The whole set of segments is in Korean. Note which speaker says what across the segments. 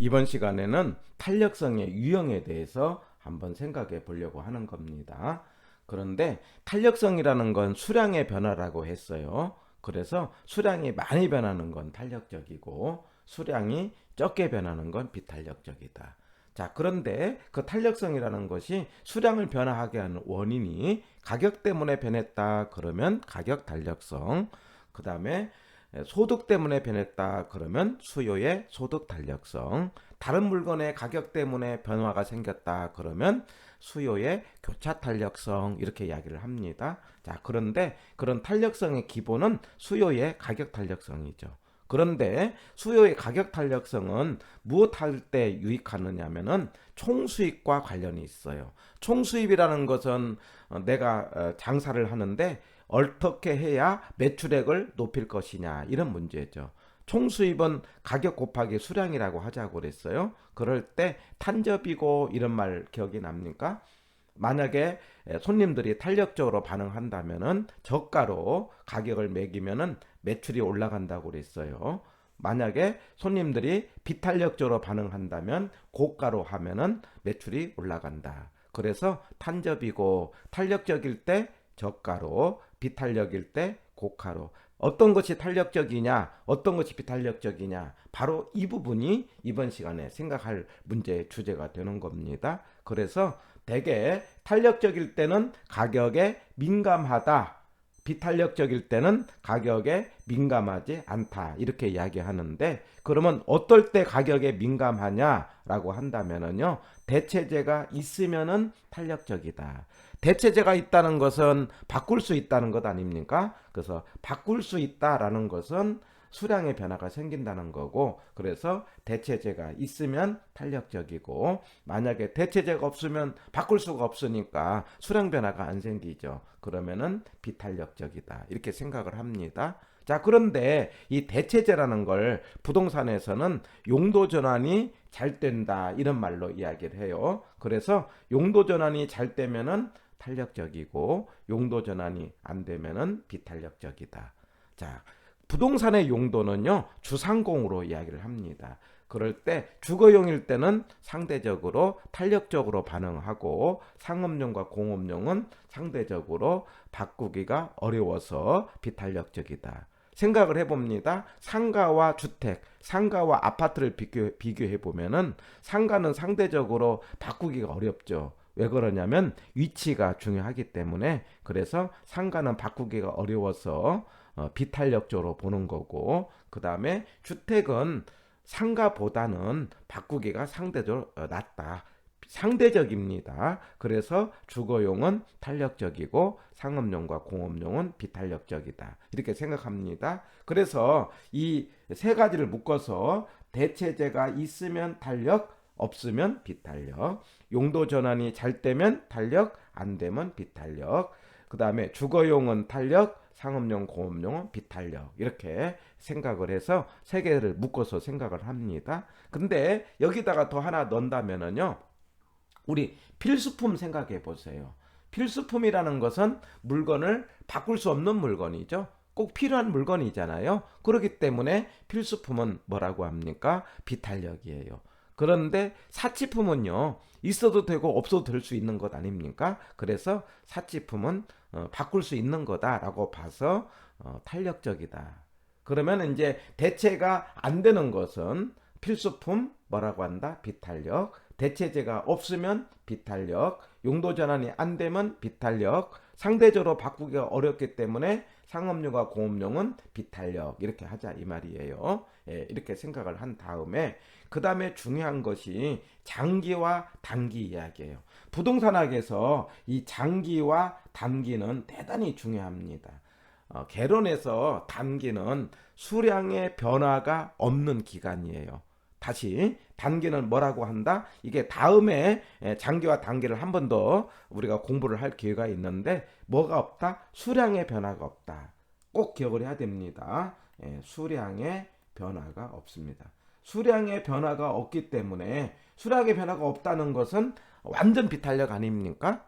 Speaker 1: 이번 시간에는 탄력성의 유형에 대해서 한번 생각해 보려고 하는 겁니다. 그런데 탄력성이라는 건 수량의 변화라고 했어요. 그래서 수량이 많이 변하는 건 탄력적이고 수량이 적게 변하는 건 비탄력적이다. 자, 그런데 그 탄력성이라는 것이 수량을 변화하게 하는 원인이 가격 때문에 변했다 그러면 가격 탄력성, 그 다음에 소득 때문에 변했다 그러면 수요의 소득 탄력성, 다른 물건의 가격 때문에 변화가 생겼다 그러면 수요의 교차 탄력성, 이렇게 이야기를 합니다. 자, 그런데 그런 탄력성의 기본은 수요의 가격 탄력성이죠. 그런데 수요의 가격 탄력성은 무엇 할 때 유익하느냐면은 총수익과 관련이 있어요. 총수입이라는 것은 내가 장사를 하는데 어떻게 해야 매출액을 높일 것이냐, 이런 문제죠. 총수입은 가격 곱하기 수량이라고 하자고 그랬어요. 그럴 때 탄접이고 이런 말 기억이 납니까? 만약에 손님들이 탄력적으로 반응한다면은 저가로 가격을 매기면은 매출이 올라간다고 그랬어요. 만약에 손님들이 비탄력적으로 반응한다면 고가로 하면은 매출이 올라간다. 그래서 탄접이고 탄력적일 때 저가로, 비탄력일 때 고가로. 어떤 것이 탄력적이냐, 어떤 것이 비탄력적이냐, 바로 이 부분이 이번 시간에 생각할 문제의 주제가 되는 겁니다. 그래서 대개 탄력적일 때는 가격에 민감하다, 비탄력적일 때는 가격에 민감하지 않다, 이렇게 이야기하는데, 그러면 어떨 때 가격에 민감하냐라고 한다면은요, 대체재가 있으면은 탄력적이다. 대체재가 있다는 것은 바꿀 수 있다는 것 아닙니까? 그래서 바꿀 수 있다라는 것은 수량의 변화가 생긴다는 거고, 그래서 대체재가 있으면 탄력적이고, 만약에 대체재가 없으면 바꿀 수가 없으니까 수량 변화가 안 생기죠. 그러면은 비탄력적이다, 이렇게 생각을 합니다. 자, 그런데 이 대체재라는 걸 부동산에서는 용도 전환이 잘 된다, 이런 말로 이야기를 해요. 그래서 용도 전환이 잘 되면은 탄력적이고 용도 전환이 안 되면은 비탄력적이다. 자, 부동산의 용도는요, 주상공으로 이야기를 합니다. 그럴 때 주거용일 때는 상대적으로 탄력적으로 반응하고, 상업용과 공업용은 상대적으로 바꾸기가 어려워서 비탄력적이다. 생각을 해봅니다. 상가와 주택, 상가와 아파트를 비교해 보면은 상가는 상대적으로 바꾸기가 어렵죠. 왜 그러냐면 위치가 중요하기 때문에. 그래서 상가는 바꾸기가 어려워서 비탄력적으로 보는 거고, 그 다음에 주택은 상가보다는 바꾸기가 상대적으로 낮다. 상대적입니다. 그래서 주거용은 탄력적이고 상업용과 공업용은 비탄력적이다, 이렇게 생각합니다. 그래서 이 세 가지를 묶어서 대체재가 있으면 탄력, 없으면 비탄력, 용도 전환이 잘 되면 탄력, 안 되면 비탄력, 그 다음에 주거용은 탄력, 상업용, 공업용은 비탄력, 이렇게 생각을 해서 세 개를 묶어서 생각을 합니다. 근데 여기다가 더 하나 넣는다면은요, 우리 필수품 생각해 보세요. 필수품이라는 것은 물건을 바꿀 수 없는 물건이죠. 꼭 필요한 물건이잖아요. 그렇기 때문에 필수품은 뭐라고 합니까? 비탄력이에요. 그런데 사치품은요, 있어도 되고 없어도 될 수 있는 것 아닙니까? 그래서 사치품은 바꿀 수 있는 거다라고 봐서 탄력적이다. 그러면 이제 대체가 안 되는 것은 필수품, 뭐라고 한다? 비탄력. 대체재가 없으면 비탄력, 용도 전환이 안 되면 비탄력, 상대적으로 바꾸기가 어렵기 때문에 상업용과 공업용은 비탄력, 이렇게 하자, 이 말이에요. 예, 이렇게 생각을 한 다음에 그 다음에 중요한 것이 장기와 단기 이야기예요. 부동산학에서 이 장기와 단기는 대단히 중요합니다. 개론에서 단기는 수량의 변화가 없는 기간이에요. 다시, 단기는 뭐라고 한다? 이게 다음에 장기와 단기를 한 번 더 우리가 공부를 할 기회가 있는데, 뭐가 없다? 수량의 변화가 없다. 꼭 기억을 해야 됩니다. 수량의 변화가 없습니다. 수량의 변화가 없기 때문에, 수량의 변화가 없다는 것은 완전 비탄력 아닙니까?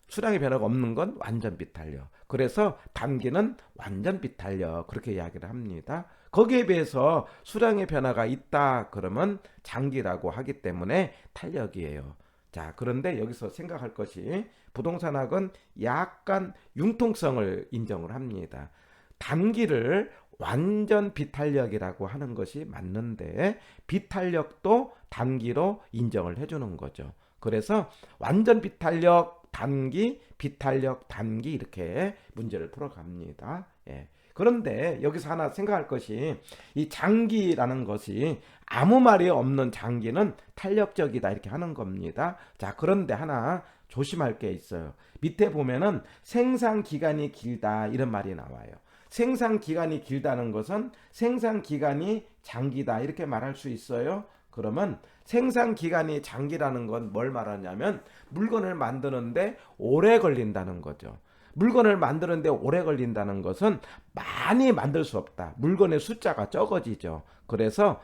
Speaker 1: 수량의 변화가 없는 건 완전 비탄력. 그래서 단기는 완전 비탄력 그렇게 이야기를 합니다. 거기에 비해서 수량의 변화가 있다 그러면 장기라고 하기 때문에 탄력이에요. 자, 그런데 여기서 생각할 것이 부동산학은 약간 융통성을 인정을 합니다. 단기를 완전 비탄력이라고 하는 것이 맞는데 비탄력도 단기로 인정을 해주는 거죠. 그래서 완전 비탄력 단기, 비탄력 단기 이렇게 문제를 풀어갑니다. 예. 그런데 여기서 하나 생각할 것이 이 장기라는 것이 아무 말이 없는 장기는 탄력적이다 이렇게 하는 겁니다. 자, 그런데 하나 조심할 게 있어요. 밑에 보면은 생산 기간이 길다 이런 말이 나와요. 생산 기간이 길다는 것은 생산 기간이 장기다 이렇게 말할 수 있어요. 그러면 생산 기간이 장기라는 건 뭘 말하냐면 물건을 만드는데 오래 걸린다는 거죠. 물건을 만드는데 오래 걸린다는 것은 많이 만들 수 없다. 물건의 숫자가 적어지죠. 그래서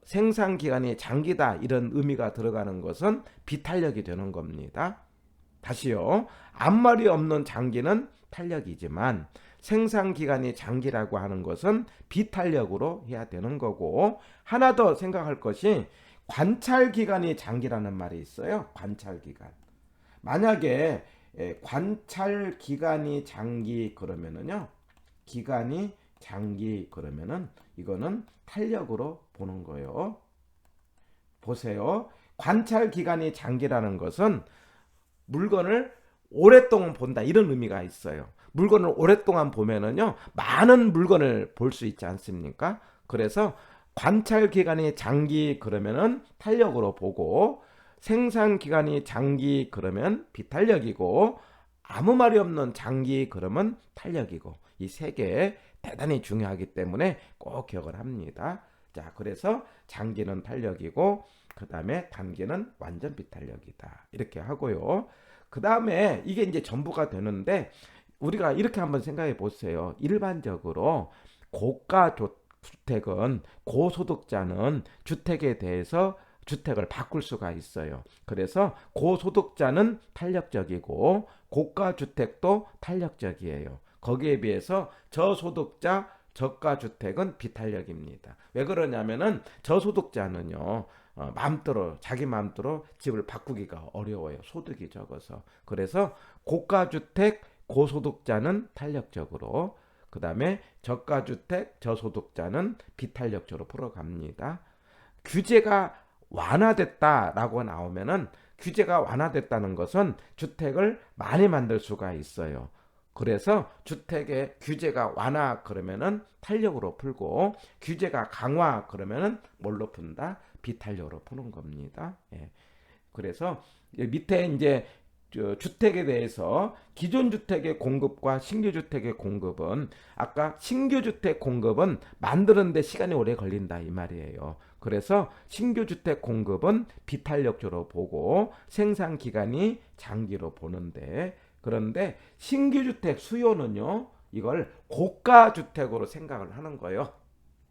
Speaker 1: 생산 기간이 장기다 이런 의미가 들어가는 것은 비탄력이 되는 겁니다. 다시요. 앞말이 없는 장기는 탄력이지만 생산 기간이 장기라고 하는 것은 비탄력으로 해야 되는 거고, 하나 더 생각할 것이 관찰 기간이 장기라는 말이 있어요. 관찰 기간. 만약에 관찰 기간이 장기 그러면은요. 기간이 장기 그러면은 이거는 탄력으로 보는 거예요. 보세요. 관찰 기간이 장기라는 것은 물건을 오랫동안 본다 이런 의미가 있어요. 물건을 오랫동안 보면은요 많은 물건을 볼 수 있지 않습니까? 그래서 관찰 기간이 장기 그러면은 탄력으로 보고, 생산 기간이 장기 그러면 비탄력이고, 아무 말이 없는 장기 그러면 탄력이고, 이 세 개 대단히 중요하기 때문에 꼭 기억을 합니다. 자, 그래서 장기는 탄력이고 그 다음에 단기는 완전 비탄력이다 이렇게 하고요. 그 다음에 이게 이제 전부가 되는데 우리가 이렇게 한번 생각해 보세요. 일반적으로 고가 주택은 고소득자는 주택에 대해서 주택을 바꿀 수가 있어요. 그래서 고소득자는 탄력적이고 고가 주택도 탄력적이에요. 거기에 비해서 저소득자 저가 주택은 비탄력입니다. 왜 그러냐면은 저소득자는요 마음대로 자기 마음대로 집을 바꾸기가 어려워요. 소득이 적어서. 그래서 고가 주택 고소득자는 탄력적으로, 그 다음에 저가주택 저소득자는 비탄력적으로 풀어갑니다. 규제가 완화됐다라고 나오면은 규제가 완화됐다는 것은 주택을 많이 만들 수가 있어요. 그래서 주택의 규제가 완화 그러면은 탄력으로 풀고, 규제가 강화 그러면은 뭘로 푼다? 비탄력으로 푸는 겁니다. 예. 그래서 밑에 이제 주택에 대해서 기존 주택의 공급과 신규 주택의 공급은, 아까 신규 주택 공급은 만드는데 시간이 오래 걸린다 이 말이에요. 그래서 신규 주택 공급은 비탄력적으로 보고 생산 기간이 장기로 보는데, 그런데 신규 주택 수요는요 이걸 고가 주택으로 생각을 하는 거예요.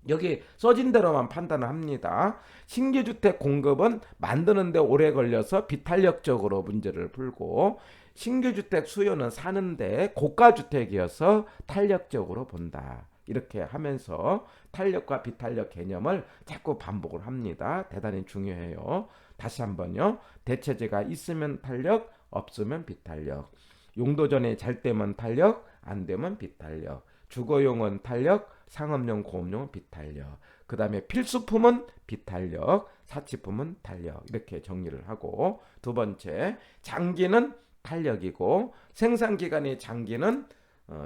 Speaker 1: 여기 써진 대로만 판단을 합니다. 신규 주택 공급은 만드는데 오래 걸려서 비탄력적으로 문제를 풀고, 신규 주택 수요는 사는데 고가 주택이어서 탄력적으로 본다. 이렇게 하면서 탄력과 비탄력 개념을 자꾸 반복을 합니다. 대단히 중요해요. 다시 한번요. 대체재가 있으면 탄력, 없으면 비탄력. 용도전에 잘 되면 탄력, 안 되면 비탄력. 주거용은 탄력, 상업용, 고업용은 비탄력. 그 다음에 필수품은 비탄력, 사치품은 탄력. 이렇게 정리를 하고, 두 번째, 장기는 탄력이고 생산기간의 장기는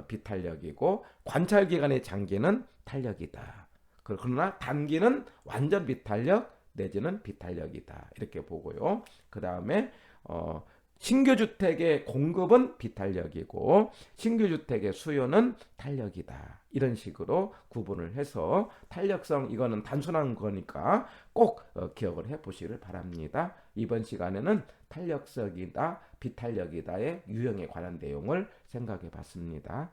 Speaker 1: 비탄력이고 관찰기간의 장기는 탄력이다. 그러나 단기는 완전 비탄력 내지는 비탄력이다. 이렇게 보고요. 그 다음에 신규 주택의 공급은 비탄력이고 신규 주택의 수요는 탄력이다. 이런 식으로 구분을 해서 탄력성, 이거는 단순한 거니까 꼭 기억을 해 보시길 바랍니다. 이번 시간에는 탄력성이다, 비탄력이다의 유형에 관한 내용을 생각해 봤습니다.